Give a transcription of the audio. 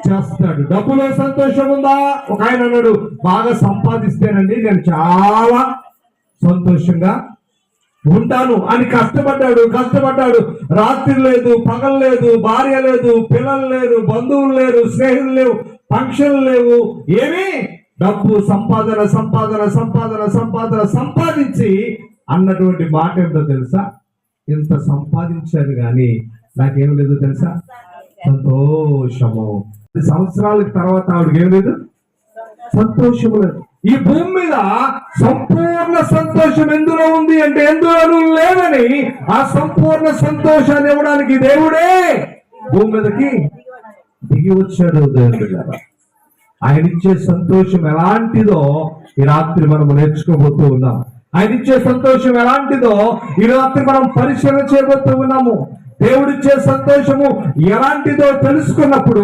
చేస్తాడు. డబ్బులో సంతోషం ఉందా? ఒక ఆయన అన్నాడు, బాగా సంపాదిస్తేనండి నేను చాలా సంతోషంగా ఉంటాను అని. కష్టపడ్డాడు. రాత్రి లేదు, పగలు లేదు, భార్య లేదు, పిల్లలు లేరు, బంధువులు లేరు, స్నేహితులు లేవు, ఫంక్షన్లు లేవు, ఏమీ డబ్బు సంపాదించి అన్నటువంటి మాట ఏంటో తెలుసా? ఇంత సంపాదించాను కానీ నాకేం లేదు తెలుసా? సంతోషము. సంవత్సరాల తర్వాత ఆవిడకి ఏం లేదు, సంతోషము లేదు. ఈ భూమి మీద సంపూర్ణ సంతోషం ఎందులో ఉంది అంటే ఎందులోనూ లేదని, ఆ సంపూర్ణ సంతోషాన్ని ఇవ్వడానికి దేవుడే భూమి మీదకి దిగి వచ్చాడు. దేవుడు ఆయన ఇచ్చే సంతోషం ఎలాంటిదో ఈ రాత్రి మనం నేర్చుకోబోతూ ఉన్నాం. ఆయన ఇచ్చే సంతోషం ఎలాంటిదో ఈ రాత్రి మనం పరిశీలన చేయబోతూ ఉన్నాము. దేవుడిచ్చే సంతోషము ఎలాంటిదో తెలుసుకున్నప్పుడు